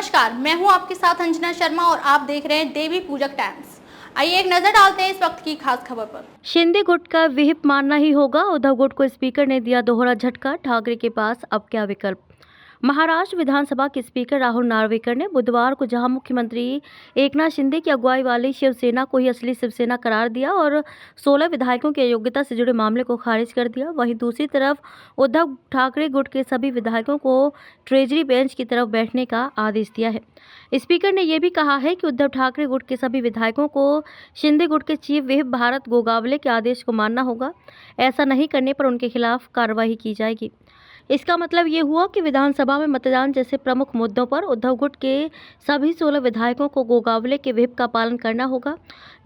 नमस्कार, मैं हूं आपके साथ अंजना शर्मा और आप देख रहे हैं देवी पूजक टाइम्स। आइए एक नजर डालते हैं इस वक्त की खास खबर पर। शिंदे गुट का विहिप मानना ही होगा। उद्धव गुट को स्पीकर ने दिया दोहरा झटका। ठाकरे के पास अब क्या विकल्प। महाराष्ट्र विधानसभा के स्पीकर राहुल नार्वेकर ने बुधवार को जहां मुख्यमंत्री एकनाथ शिंदे की अगुवाई वाली शिवसेना को ही असली शिवसेना करार दिया और 16 विधायकों की अयोग्यता से जुड़े मामले को खारिज कर दिया, वहीं दूसरी तरफ उद्धव ठाकरे गुट के सभी विधायकों को ट्रेजरी बेंच की तरफ बैठने का आदेश दिया है। स्पीकर ने यह भी कहा है कि उद्धव ठाकरे गुट के सभी विधायकों को शिंदे गुट के चीफ व्हिप भारत गोगावले के आदेश को मानना होगा। ऐसा नहीं करने पर उनके खिलाफ कार्रवाई की जाएगी। इसका मतलब ये हुआ कि विधानसभा में मतदान जैसे प्रमुख मुद्दों पर उद्धव गुट के सभी 16 विधायकों को गोगावले के व्हिप का पालन करना होगा,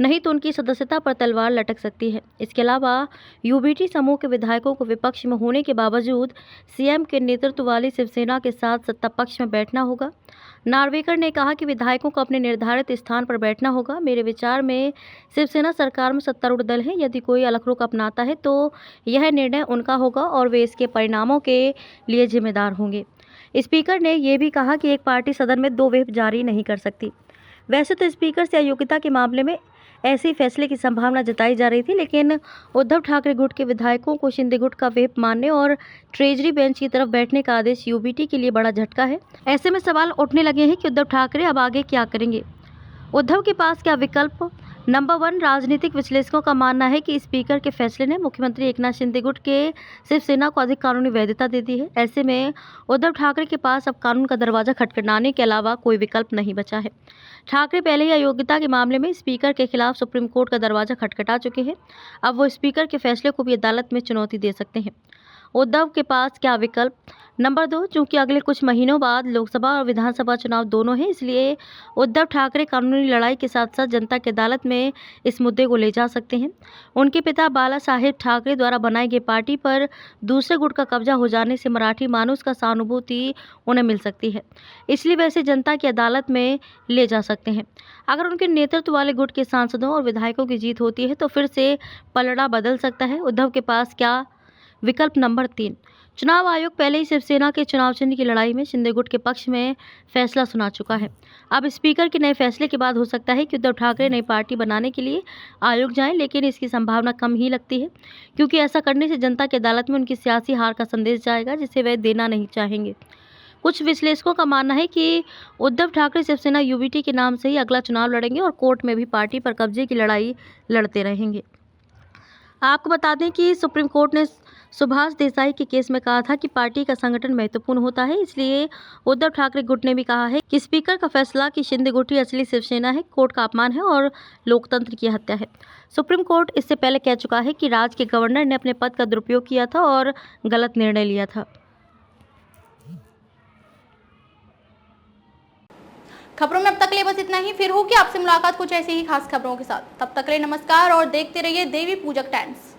नहीं तो उनकी सदस्यता पर तलवार लटक सकती है। इसके अलावा यूबीटी समूह के विधायकों को विपक्ष में होने के बावजूद सीएम के नेतृत्व वाली शिवसेना के साथ सत्ता पक्ष में बैठना होगा। नार्वेकर ने कहा कि विधायकों को अपने निर्धारित स्थान पर बैठना होगा। मेरे विचार में शिवसेना सरकार में सत्तारूढ़ दल है। यदि कोई अलग रुख अपनाता है तो यह निर्णय उनका होगा और वे इसके परिणामों के लिए जिम्मेदार होंगे। स्पीकर ने यह भी कहा कि एक पार्टी सदन में 2 व्हिप जारी नहीं कर सकती। वैसे तो स्पीकर से अयोग्यता के मामले में ऐसे ही फैसले की संभावना जताई जा रही थी, लेकिन उद्धव ठाकरे गुट के विधायकों को शिंदे गुट का व्हिप मानने और ट्रेजरी बेंच की तरफ बैठने का आदेश यूबीटी के लिए बड़ा झटका है। ऐसे में सवाल उठने लगे हैं कि उद्धव ठाकरे अब आगे क्या करेंगे। उद्धव के पास क्या विकल्प। नंबर 1, राजनीतिक विश्लेषकों का मानना है कि स्पीकर के फैसले ने मुख्यमंत्री एकनाथ शिंदे गुट के शिवसेना को अधिक कानूनी वैधता दे दी है। ऐसे में उद्धव ठाकरे के पास अब कानून का दरवाजा खटखटाने के अलावा कोई विकल्प नहीं बचा है। ठाकरे पहले ही अयोग्यता के मामले में स्पीकर के खिलाफ सुप्रीम कोर्ट का दरवाजा खटखटा चुके हैं। अब वो स्पीकर के फैसले को भी अदालत में चुनौती दे सकते हैं। उद्धव के पास क्या विकल्प। नंबर 2, चूंकि अगले कुछ महीनों बाद लोकसभा और विधानसभा चुनाव दोनों हैं, इसलिए उद्धव ठाकरे कानूनी लड़ाई के साथ साथ जनता की अदालत में इस मुद्दे को ले जा सकते हैं। उनके पिता बाला साहेब ठाकरे द्वारा बनाई गई पार्टी पर दूसरे गुट का कब्जा हो जाने से मराठी मानुस का सहानुभूति उन्हें मिल सकती है, इसलिए वे इसे जनता की अदालत में ले जा सकते हैं। अगर उनके नेतृत्व वाले गुट के सांसदों और विधायकों की जीत होती है तो फिर से पलड़ा बदल सकता है। उद्धव के पास क्या विकल्प। नंबर 3, चुनाव आयोग पहले ही शिवसेना के चुनाव चिन्ह की लड़ाई में शिंदे गुट के पक्ष में फैसला सुना चुका है। अब स्पीकर के नए फैसले के बाद हो सकता है कि उद्धव ठाकरे नई पार्टी बनाने के लिए आयोग जाएं, लेकिन इसकी संभावना कम ही लगती है, क्योंकि ऐसा करने से जनता की अदालत में उनकी सियासी हार का संदेश जाएगा, जिसे वे देना नहीं चाहेंगे। कुछ विश्लेषकों का मानना है कि उद्धव ठाकरे शिवसेना यूबीटी के नाम से ही अगला चुनाव लड़ेंगे और कोर्ट में भी पार्टी पर कब्जे की लड़ाई लड़ते रहेंगे। आपको बता दें कि सुप्रीम कोर्ट ने सुभाष देसाई के केस में कहा था कि पार्टी का संगठन महत्वपूर्ण होता है, इसलिए उद्धव ठाकरे गुट ने भी कहा है कि स्पीकर का फैसला कि शिंदे गुट ही असली शिवसेना है, कोर्ट का अपमान है और लोकतंत्र की हत्या है। सुप्रीम कोर्ट इससे पहले कह चुका है कि राज्य के गवर्नर ने अपने पद का दुरुपयोग किया था और गलत निर्णय लिया था। खबरों में अब तक के लिए बस इतना ही। फिर होगी आपसे मुलाकात कुछ ऐसी ही खास खबरों के साथ। तब तक के लिए नमस्कार और देखते रहिए देवी पूजक टाइम्स।